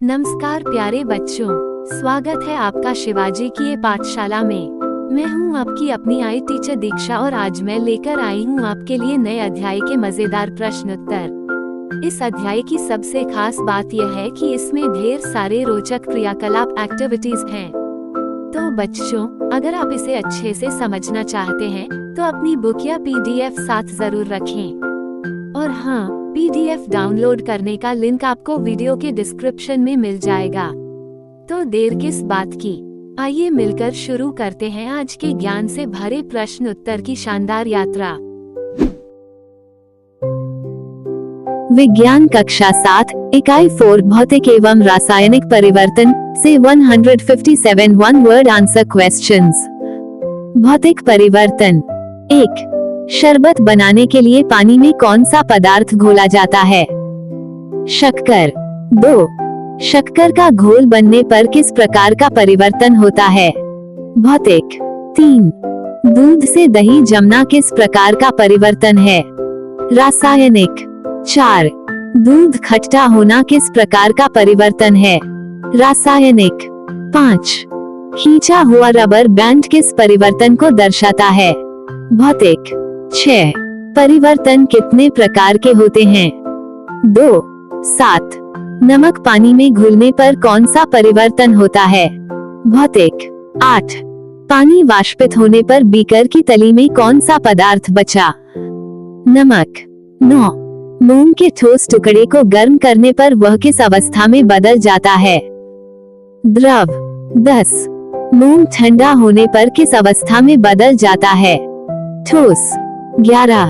नमस्कार प्यारे बच्चों, स्वागत है आपका शिवाजी की ये पाठशाला में। मैं हूँ आपकी अपनी आई टीचर दीक्षा और आज मैं लेकर आई हूँ आपके लिए नए अध्याय के मजेदार प्रश्न उत्तर। इस अध्याय की सबसे खास बात यह है कि इसमें ढेर सारे रोचक क्रियाकलाप एक्टिविटीज हैं। तो बच्चों, अगर आप इसे अच्छे से समझना चाहते हैं तो अपनी बुक या PDF साथ जरूर रखें। और हाँ, PDF डाउनलोड करने का लिंक आपको वीडियो के डिस्क्रिप्शन में मिल जाएगा। तो देर किस बात की, आइए मिलकर शुरू करते हैं आज के ज्ञान से भरे प्रश्न उत्तर की शानदार यात्रा। विज्ञान कक्षा 7 इकाई 4 भौतिक एवं रासायनिक परिवर्तन से 157 वन वर्ड आंसर क्वेश्चंस। भौतिक परिवर्तन। 1. शरबत बनाने के लिए पानी में कौन सा पदार्थ घोला जाता है? शक्कर। 2. शक्कर का घोल बनने पर किस प्रकार का परिवर्तन होता है? भौतिक। 3. दूध से दही जमना किस प्रकार का परिवर्तन है? रासायनिक। 4. दूध खट्टा होना किस प्रकार का परिवर्तन है? रासायनिक। 5. खींचा हुआ रबर बैंड किस परिवर्तन को दर्शाता है? भौतिक। 6. परिवर्तन कितने प्रकार के होते हैं? 2. 7. नमक पानी में घुलने पर कौन सा परिवर्तन होता है? भौतिक। 8. पानी वाष्पित होने पर बीकर की तली में कौन सा पदार्थ बचा? नमक। 9. मोम के ठोस टुकड़े को गर्म करने पर वह किस अवस्था में बदल जाता है? द्रव। 10. मोम ठंडा होने पर किस अवस्था में बदल जाता है? ठोस। 11.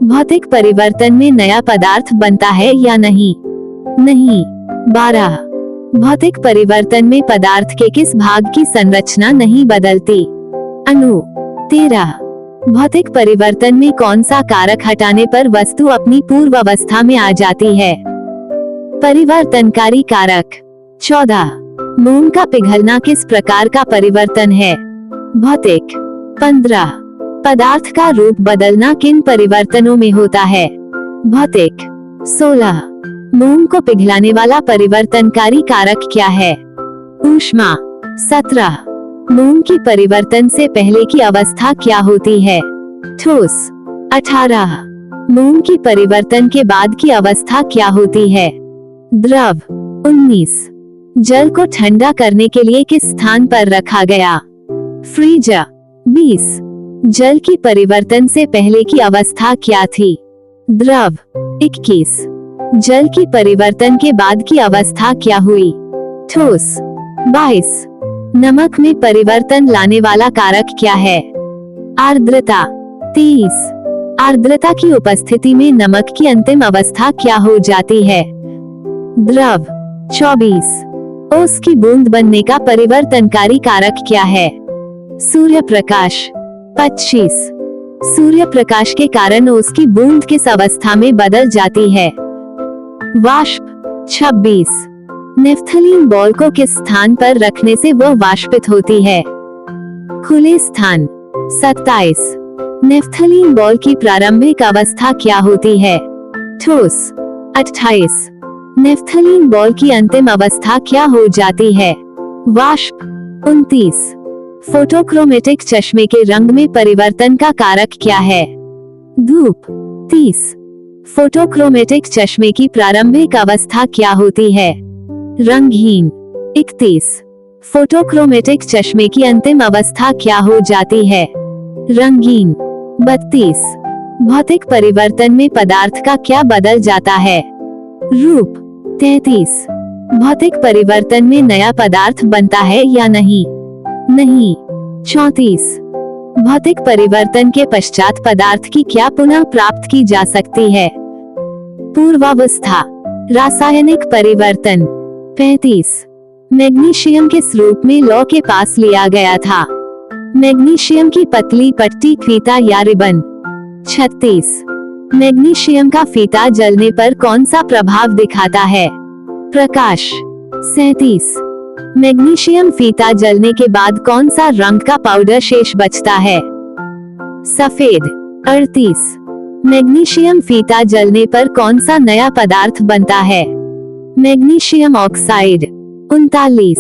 भौतिक परिवर्तन में नया पदार्थ बनता है या नहीं? नहीं। 12. भौतिक परिवर्तन में पदार्थ के किस भाग की संरचना नहीं बदलती? अणु। 13. भौतिक परिवर्तन में कौन सा कारक हटाने पर वस्तु अपनी पूर्व अवस्था में आ जाती है? परिवर्तनकारी कारक। 14. मोम का पिघलना किस प्रकार का परिवर्तन है? भौतिक। 15. पदार्थ का रूप बदलना किन परिवर्तनों में होता है? भौतिक। 16. मोम को पिघलाने वाला परिवर्तनकारी कारक क्या है? ऊष्मा। 17. मोम की परिवर्तन से पहले की अवस्था क्या होती है? ठोस। 18. मोम की परिवर्तन के बाद की अवस्था क्या होती है? द्रव। 19. जल को ठंडा करने के लिए किस स्थान पर रखा गया? फ्रीजर। 20. जल की परिवर्तन से पहले की अवस्था क्या थी? द्रव। 21. जल की परिवर्तन के बाद की अवस्था क्या हुई? ठोस। 22. नमक में परिवर्तन लाने वाला कारक क्या है? आर्द्रता। 23. आर्द्रता की उपस्थिति में नमक की अंतिम अवस्था क्या हो जाती है? द्रव। 24. ओस की बूंद बनने का परिवर्तनकारी कारक क्या है? सूर्य प्रकाश। 25. सूर्य प्रकाश के कारण ओस की बूंद किस अवस्था में बदल जाती है? वाष्प। 26. नेफ्थलीन बॉल को किस स्थान पर रखने से वह वाष्पित होती है? खुले स्थान। 27. नेफ्थलीन बॉल की प्रारंभिक अवस्था क्या होती है? ठोस। 28. नेफ्थलीन बॉल की अंतिम अवस्था क्या हो जाती है? वाष्प। 29. फोटोक्रोमेटिक चश्मे के रंग में परिवर्तन का कारक क्या है? धूप। 30. फोटोक्रोमेटिक चश्मे की प्रारंभिक अवस्था क्या होती है? रंगहीन। 31. फोटोक्रोमेटिक चश्मे की अंतिम अवस्था क्या हो जाती है? रंगीन। 32. भौतिक परिवर्तन में पदार्थ का क्या बदल जाता है? रूप। 33. भौतिक परिवर्तन में नया पदार्थ बनता है या नहीं? नहीं। 34. भौतिक परिवर्तन के पश्चात पदार्थ की क्या पुनः प्राप्त की जा सकती है? पूर्वावस्था। रासायनिक परिवर्तन। 35. मैग्नीशियम किस रूप में लौ के पास लिया गया था? मैग्नीशियम की पतली पट्टी, फीता या रिबन। 36. मैग्नीशियम का फीता जलने पर कौन सा प्रभाव दिखाता है? प्रकाश। 37. मैग्नीशियम फीता जलने के बाद कौन सा रंग का पाउडर शेष बचता है? सफेद। 38. मैग्नीशियम फीता जलने पर कौन सा नया पदार्थ बनता है? Magnesium oxide 39।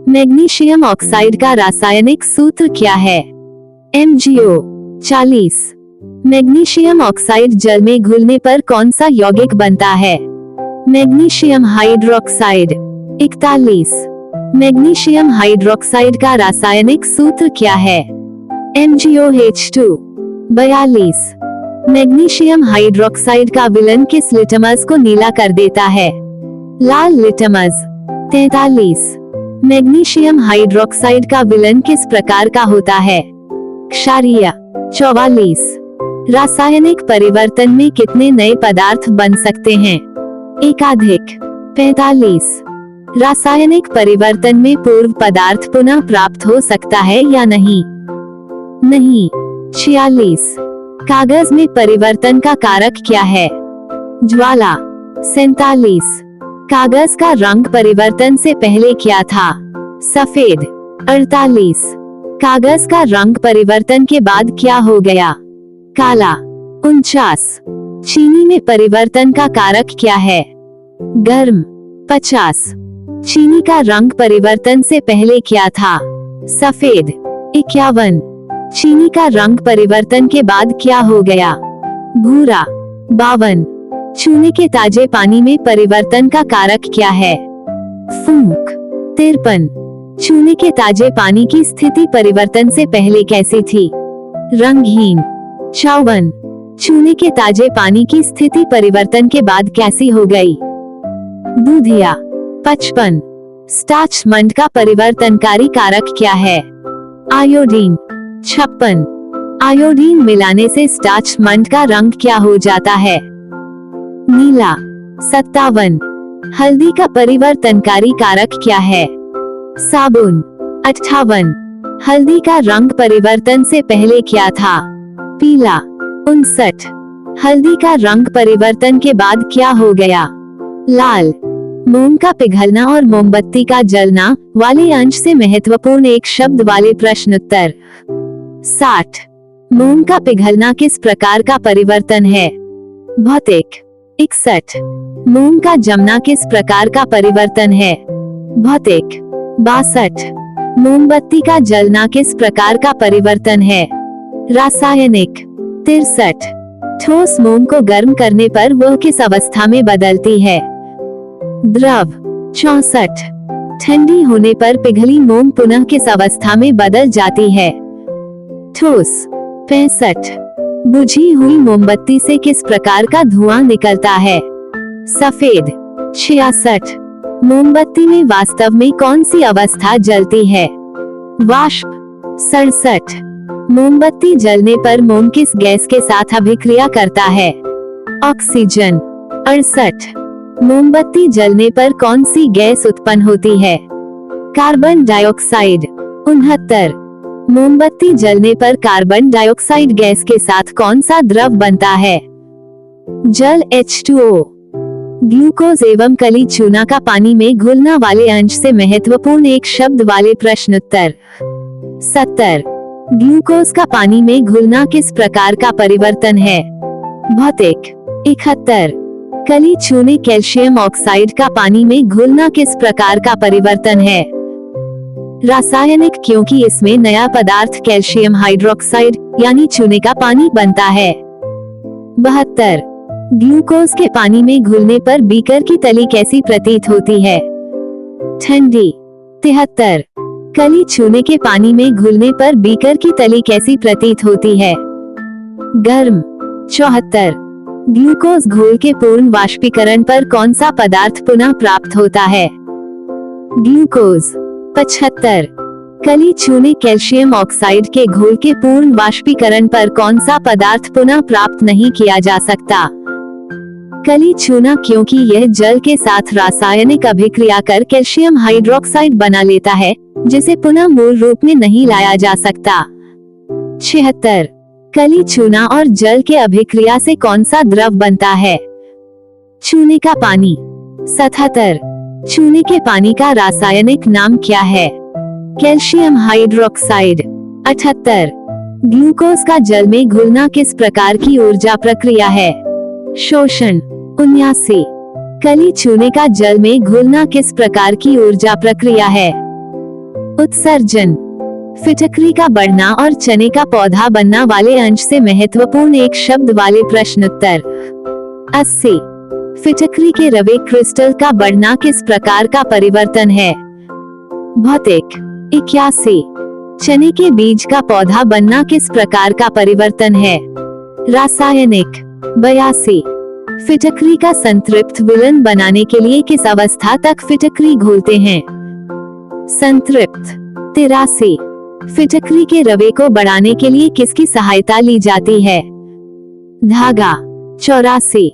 मैग्नीशियम ऑक्साइड का रासायनिक सूत्र क्या है? MgO 40। मैग्नीशियम ऑक्साइड जल में घुलने पर कौन सा यौगिक बनता है? Magnesium hydroxide 41। मैग्नीशियम हाइड्रोक्साइड का रासायनिक सूत्र क्या है? MgOH2 42। मैग्नीशियम हाइड्रोक्साइड का विलन किस लिटमस को नीला कर देता है? लाल लिटमस 43। मैग्नीशियम हाइड्रोक्साइड का विलन किस प्रकार का होता है? क्षारीय 44। रासायनिक परिवर्तन में कितने नए पदार्थ बन सकते हैं? एकाधिक 45। रासायनिक परिवर्तन में पूर्व पदार्थ पुनः प्राप्त हो सकता है या नहीं? नहीं। 46। कागज में परिवर्तन का कारक क्या है? ज्वाला 47। कागज का रंग परिवर्तन से पहले क्या था? सफेद 48। कागज का रंग परिवर्तन के बाद क्या हो गया? काला 49। चीनी में परिवर्तन का कारक क्या है? गर्म 50। चीनी का रंग परिवर्तन से पहले क्या था? सफेद 51। चीनी का रंग परिवर्तन के बाद क्या हो गया? भूरा 52। चूने के ताजे पानी में परिवर्तन का कारक क्या है? फूंक 53। चूने के ताजे पानी की स्थिति परिवर्तन से पहले कैसी थी? रंगहीन 54। चूने के ताजे पानी की स्थिति परिवर्तन के बाद कैसी हो गई? दूधिया 55। स्टार्च मंड का परिवर्तनकारी कारक क्या है? आयोडीन 56। आयोडीन मिलाने से स्टार्च मंड का रंग क्या हो जाता है? नीला 57। हल्दी का परिवर्तनकारी कारक क्या है? साबुन 58। हल्दी का रंग परिवर्तन से पहले क्या था? पीला 59। हल्दी का रंग परिवर्तन के बाद क्या हो गया? लाल। मोम का पिघलना और मोमबत्ती का जलना वाले अंश से महत्वपूर्ण एक शब्द वाले प्रश्नोत्तर। 60। मोम का पिघलना किस प्रकार का परिवर्तन है? भौतिक 61। मोम का जमना किस प्रकार का परिवर्तन है? भौतिक 62। मोमबत्ती का जलना किस प्रकार का परिवर्तन है? रासायनिक 63। ठोस मोम को गर्म करने पर वह किस अवस्था में बदलती है? द्रव 64। ठंडी होने पर पिघली मोम पुनः किस अवस्था में बदल जाती है? ठोस 65। बुझी हुई मोमबत्ती से किस प्रकार का धुआं निकलता है? सफेद 66। मोमबत्ती में वास्तव में कौन सी अवस्था जलती है? वाष्प 67। मोमबत्ती जलने पर मोम किस गैस के साथ अभिक्रिया करता है? ऑक्सीजन 68। मोमबत्ती जलने पर कौन सी गैस उत्पन्न होती है? Carbon dioxide 69। मोमबत्ती जलने पर कार्बन डाइऑक्साइड गैस के साथ कौन सा द्रव बनता है? जल H2O। ग्लूकोज एवं कली चूना का पानी में घुलना वाले अंश से महत्वपूर्ण एक शब्द वाले प्रश्नोत्तर। 70। ग्लूकोज का पानी में घुलना किस प्रकार का परिवर्तन है? भौतिक 71। कली चूने कैल्शियम ऑक्साइड का पानी में घुलना किस प्रकार का परिवर्तन है? रासायनिक, क्योंकि इसमें नया पदार्थ कैल्शियम हाइड्रोक्साइड यानी चूने का पानी बनता है। 72। ग्लूकोज के पानी में घुलने पर बीकर की तली कैसी प्रतीत होती है? ठंडी 73। कली चूने के पानी में घुलने पर बीकर की तली कैसी प्रतीत होती है? गर्म 74। ग्लूकोज घोल के पूर्ण वाष्पीकरण पर कौन सा पदार्थ पुनः प्राप्त होता है? ग्लूकोज 75। कली चूने कैल्शियम ऑक्साइड के घोल के पूर्ण वाष्पीकरण पर कौन सा पदार्थ पुनः प्राप्त नहीं किया जा सकता? कली चूना, क्योंकि यह जल के साथ रासायनिक अभिक्रिया कर कैल्शियम हाइड्रोक्साइड बना लेता है, जिसे पुनः मूल रूप में नहीं लाया जा सकता। 76। कली चूना और जल के अभिक्रिया से कौन सा द्रव बनता है? चूने का पानी 77। चूने के पानी का रासायनिक नाम क्या है? Calcium hydroxide 78। ग्लूकोज का जल में घुलना किस प्रकार की ऊर्जा प्रक्रिया है? शोषण 79। कली चूने का जल में घुलना किस प्रकार की ऊर्जा प्रक्रिया है? उत्सर्जन। फिटकरी का बढ़ना और चने का पौधा बनना वाले अंश से महत्वपूर्ण एक शब्द वाले प्रश्नोत्तर। 80। फिटकरी के रवे क्रिस्टल का बढ़ना किस प्रकार का परिवर्तन है? भौतिक। 81। चने के बीज का पौधा बनना किस प्रकार का परिवर्तन है? रासायनिक। 82। फिटकरी का संतृप्त विलयन बनाने के लिए किस अवस्था तक फिटकरी घोलते हैं? संतृप्त। 83। फिटकरी के रवे को बढ़ाने के लिए किसकी सहायता ली जाती है? धागा। 84।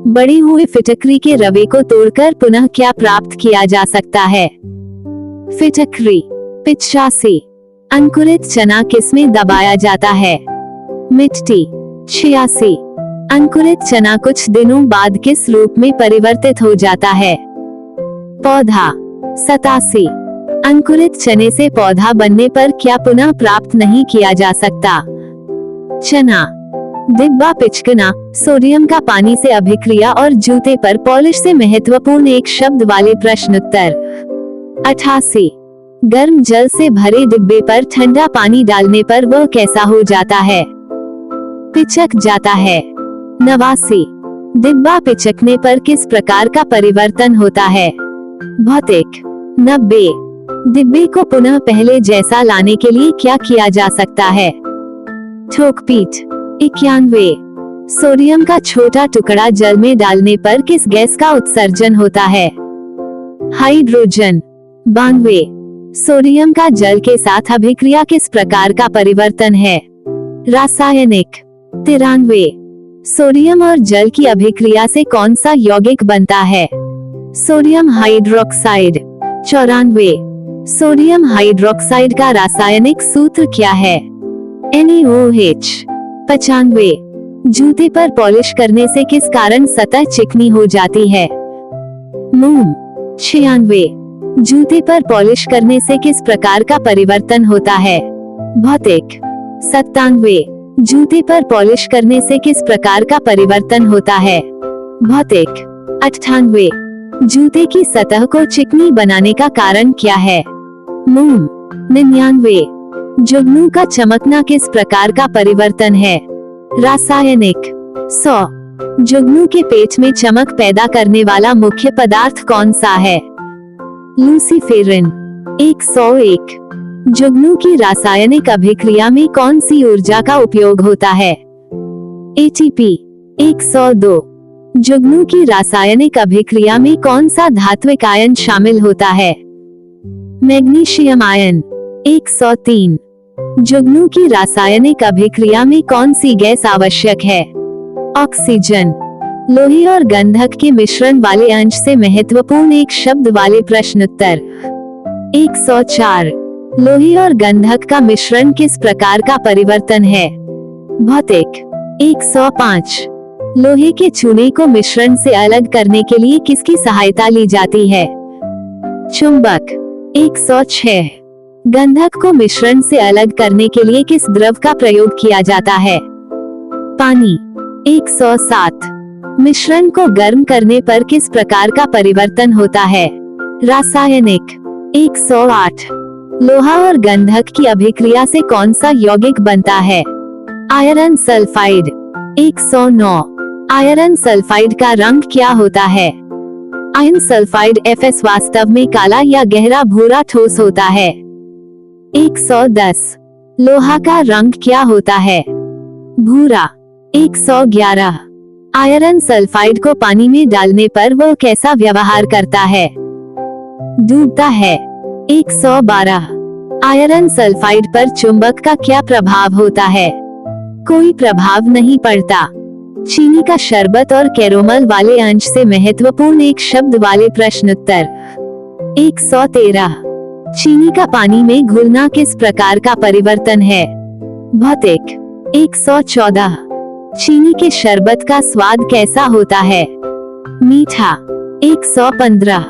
बड़ी हुई फिटकरी के रवे को तोड़कर पुनः क्या प्राप्त किया जा सकता है? फिटकरी। 85। अंकुरित चना किसमें दबाया जाता है? मिट्टी। 86। अंकुरित चना कुछ दिनों बाद किस रूप में परिवर्तित हो जाता है? पौधा। 87। अंकुरित चने से पौधा बनने पर क्या पुनः प्राप्त नहीं किया जा सकता? चना। डिब्बा पिचकना, सोडियम का पानी से अभिक्रिया और जूते पर पॉलिश से महत्वपूर्ण एक शब्द वाले प्रश्नोत्तर। 88। गर्म जल से भरे डिब्बे पर ठंडा पानी डालने पर वह कैसा हो जाता है? पिचक जाता है। 89। डिब्बा पिचकने पर किस प्रकार का परिवर्तन होता है? भौतिक। 90। डिब्बे को पुनः पहले जैसा लाने के लिए क्या किया जा सकता है? ठोकपीट। 91। सोडियम का छोटा टुकड़ा जल में डालने पर किस गैस का उत्सर्जन होता है? हाइड्रोजन। 92। सोडियम का जल के साथ अभिक्रिया किस प्रकार का परिवर्तन है? रासायनिक। 93। सोडियम और जल की अभिक्रिया से कौन सा यौगिक बनता है? Sodium hydroxide. 94। सोडियम हाइड्रोक्साइड का रासायनिक सूत्र क्या है? NaOH। 95। जूते पर पॉलिश करने से किस कारण सतह चिकनी हो जाती है? मोम। 96। जूते पर पॉलिश करने से किस प्रकार का परिवर्तन होता है? भौतिक। 97। जूते पर पॉलिश करने से किस प्रकार का परिवर्तन होता है? भौतिक। 98। जूते की सतह को चिकनी बनाने का कारण क्या है? मोम। 99। जुगनू का चमकना किस प्रकार का परिवर्तन है? रासायनिक। 100। जुगनू के पेट में चमक पैदा करने वाला मुख्य पदार्थ कौन सा है? लूसीफेरिन। 101। जुगनू की रासायनिक अभिक्रिया में कौन सी ऊर्जा का उपयोग होता है? ATP। 102। जुगनू की रासायनिक अभिक्रिया में कौन सा धात्विक आयन शामिल होता है? Magnesium ion. 103। जुगनू की रासायनिक अभिक्रिया में कौन सी गैस आवश्यक है? ऑक्सीजन। लोहे और गंधक के मिश्रण वाले अंश से महत्वपूर्ण एक शब्द वाले प्रश्नोत्तर। 104। लोहे और गंधक का मिश्रण किस प्रकार का परिवर्तन है? भौतिक। 105। लोहे के चूने को मिश्रण से अलग करने के लिए किसकी सहायता ली जाती है? चुंबक। 106। गंधक को मिश्रण से अलग करने के लिए किस द्रव का प्रयोग किया जाता है? पानी। 107। मिश्रण को गर्म करने पर किस प्रकार का परिवर्तन होता है? रासायनिक। 108। लोहा और गंधक की अभिक्रिया से कौन सा यौगिक बनता है? Iron sulphide. 109। आयरन सल्फाइड का रंग क्या होता है? आयरन सल्फाइड FS वास्तव में काला या गहरा भूरा ठोस होता है। 110। लोहा का रंग क्या होता है? भूरा। 111। आयरन सल्फाइड को पानी में डालने पर वह कैसा व्यवहार करता है? डूबता है। 112। आयरन सल्फाइड पर चुंबक का क्या प्रभाव होता है? कोई प्रभाव नहीं पड़ता। चीनी का शरबत और कैरोमल वाले अंश से महत्वपूर्ण एक शब्द वाले प्रश्नोत्तर। 113। चीनी का पानी में घुलना किस प्रकार का परिवर्तन है? भौतिक। 114। चीनी के शरबत का स्वाद कैसा होता है? मीठा। 115।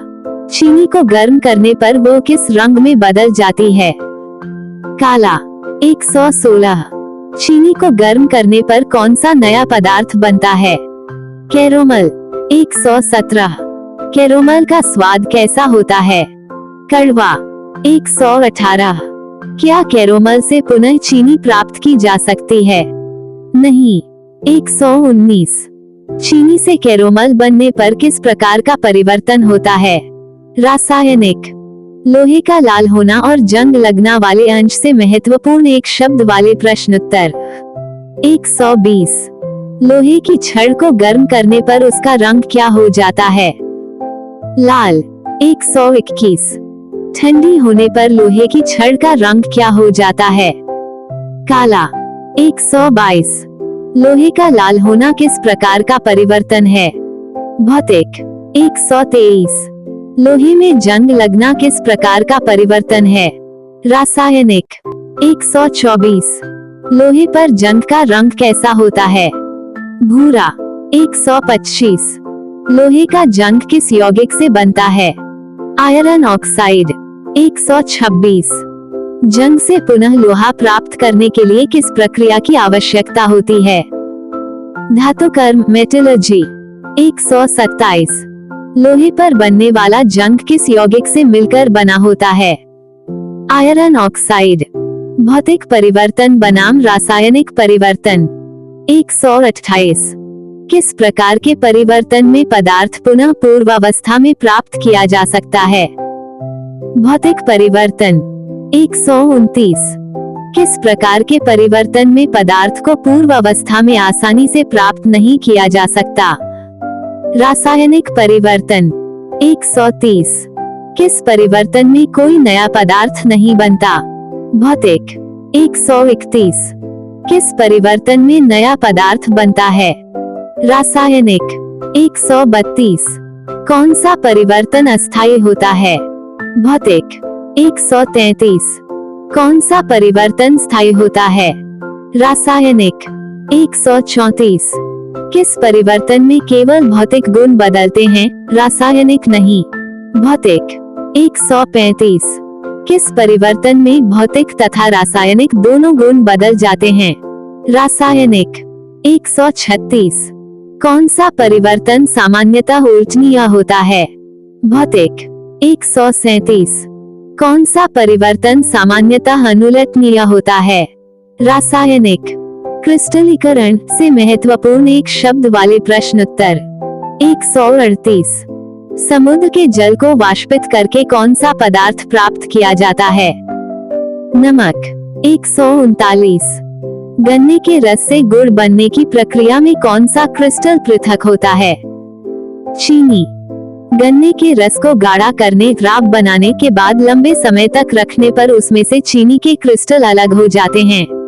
चीनी को गर्म करने पर वो किस रंग में बदल जाती है? काला। 116। चीनी को गर्म करने पर कौन सा नया पदार्थ बनता है? कैरोमल। 117। कैरोमल का स्वाद कैसा होता है? कड़वा। 118। क्या कैरोमल से पुनः चीनी प्राप्त की जा सकती है? नहीं। 119। चीनी से कैरोमल बनने पर किस प्रकार का परिवर्तन होता है? रासायनिक। लोहे का लाल होना और जंग लगना वाले अंश से महत्वपूर्ण एक शब्द वाले प्रश्नोत्तर। 120। लोहे की छड़ को गर्म करने पर उसका रंग क्या हो जाता है? लाल। 121। ठंडी होने पर लोहे की छड़ का रंग क्या हो जाता है? काला। 122। लोहे का लाल होना किस प्रकार का परिवर्तन है? भौतिक। 123। लोहे में जंग लगना किस प्रकार का परिवर्तन है? रासायनिक। 124। लोहे पर जंग का रंग कैसा होता है? भूरा। 125। लोहे का जंग किस यौगिक से बनता है? Iron oxide. 126। जंग से पुनः लोहा प्राप्त करने के लिए किस प्रक्रिया की आवश्यकता होती है? धातुकर्म मेटलर्जी। 127। लोहे पर बनने वाला जंग किस यौगिक से मिलकर बना होता है? Iron oxide. भौतिक परिवर्तन बनाम रासायनिक परिवर्तन। 128। किस प्रकार के परिवर्तन में पदार्थ पुनः पूर्वावस्था में प्राप्त किया जा सकता है? भौतिक परिवर्तन। 129। किस प्रकार के परिवर्तन में पदार्थ को पूर्वावस्था में आसानी से प्राप्त नहीं किया जा सकता? रासायनिक परिवर्तन। 130। किस परिवर्तन में कोई नया पदार्थ नहीं बनता? भौतिक। 131। किस परिवर्तन में नया पदार्थ बनता है? रासायनिक। 132। कौन सा परिवर्तन अस्थायी होता है? भौतिक। 133। कौन सा परिवर्तन स्थायी होता है? रासायनिक। 134। किस परिवर्तन में केवल भौतिक गुण बदलते हैं, रासायनिक नहीं? भौतिक। 135। किस परिवर्तन में भौतिक तथा रासायनिक दोनों गुण बदल जाते हैं? रासायनिक। 136। कौन सा परिवर्तन सामान्यतः उल्टनीय होता है? भौतिक। 137। कौन सा परिवर्तन सामान्यतः अनुलटनीय होता है? रासायनिक। क्रिस्टलीकरण से महत्वपूर्ण एक शब्द वाले प्रश्नोत्तर। 138। समुद्र के जल को वाष्पित करके कौन सा पदार्थ प्राप्त किया जाता है? नमक। 139। गन्ने के रस से गुड़ बनने की प्रक्रिया में कौन सा क्रिस्टल पृथक होता है? चीनी। गन्ने के रस को गाढ़ा करने, राब बनाने के बाद लंबे समय तक रखने पर उसमें से चीनी के क्रिस्टल अलग हो जाते हैं।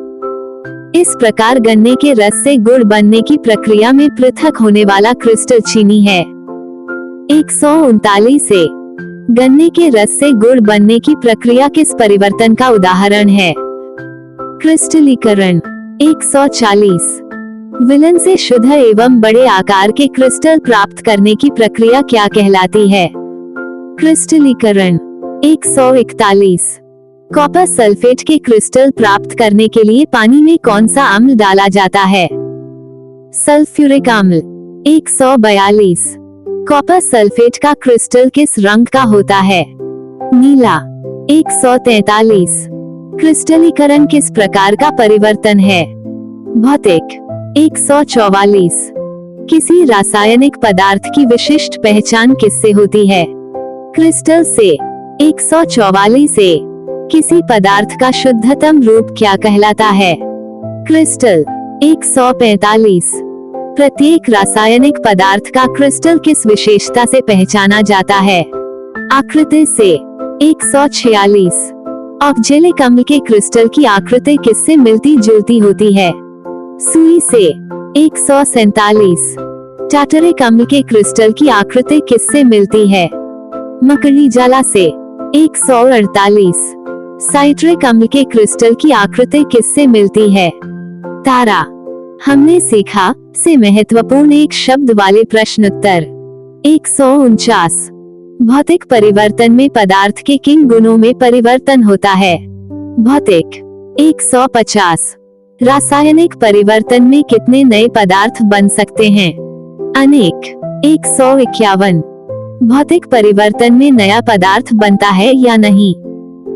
इस प्रकार गन्ने के रस से गुड़ बनने की प्रक्रिया में पृथक होने वाला क्रिस्टल चीनी है। 139 से गन्ने के रस से गुड़ बनने की प्रक्रिया किस परिवर्तन का उदाहरण है? क्रिस्टलीकरण। 140। विलन से शुद्ध एवं बड़े आकार के क्रिस्टल प्राप्त करने की प्रक्रिया क्या कहलाती है? क्रिस्टलीकरण। 141। कॉपर सल्फेट के क्रिस्टल प्राप्त करने के लिए पानी में कौन सा अम्ल डाला जाता है? सल्फ्यूरिक अम्ल। 142। कॉपर सल्फेट का क्रिस्टल किस रंग का होता है? नीला। 143। क्रिस्टलीकरण किस प्रकार का परिवर्तन है? भौतिक। 144। किसी रासायनिक पदार्थ की विशिष्ट पहचान किससे होती है? क्रिस्टल से। 144 से किसी पदार्थ का शुद्धतम रूप क्या कहलाता है? क्रिस्टल। 145। प्रत्येक रासायनिक पदार्थ का क्रिस्टल किस विशेषता से पहचाना जाता है? आकृति से। 146। ऑक्जेलिक अम्ल के क्रिस्टल की आकृति किससे मिलती जुलती होती है? सुई से। 147। टाटरिक अम्ल के क्रिस्टल की आकृति किससे मिलती है? मकड़ी जाला से। 148। साइट्रिक अम्ल के क्रिस्टल की आकृति किससे मिलती है? तारा। हमने सीखा से महत्वपूर्ण एक शब्द वाले प्रश्नोत्तर। 149। भौतिक परिवर्तन में पदार्थ के किन गुणों में परिवर्तन होता है? भौतिक। 150। रासायनिक परिवर्तन में कितने नए पदार्थ बन सकते हैं? अनेक। 151। भौतिक परिवर्तन में नया पदार्थ बनता है या नहीं?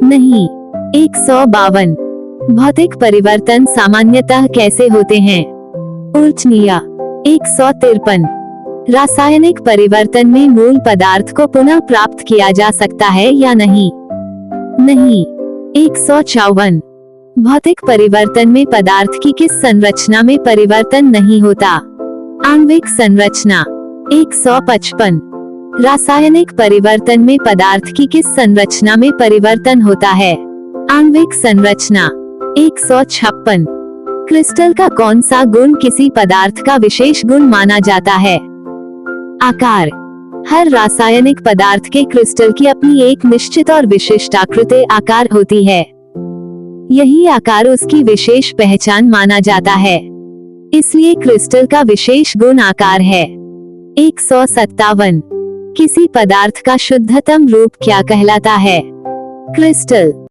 नहीं। 152। भौतिक परिवर्तन सामान्यतः कैसे होते हैं? उल्टनिया। 153। रासायनिक परिवर्तन में मूल पदार्थ को पुनः प्राप्त किया जा सकता है या नहीं? नहीं। 154। भौतिक परिवर्तन में पदार्थ की किस संरचना में परिवर्तन नहीं होता? आणविक संरचना। 155। रासायनिक परिवर्तन में पदार्थ की किस संरचना में परिवर्तन होता है? आणविक संरचना। 156। क्रिस्टल का कौन सा गुण किसी पदार्थ का विशेष गुण माना जाता है? आकार। हर रासायनिक पदार्थ के क्रिस्टल की अपनी एक निश्चित और विशिष्ट आकृति आकार होती है। यही आकार उसकी विशेष पहचान माना जाता है, इसलिए क्रिस्टल का विशेष गुण आकार है। 157। किसी पदार्थ का शुद्धतम रूप क्या कहलाता है? क्रिस्टल।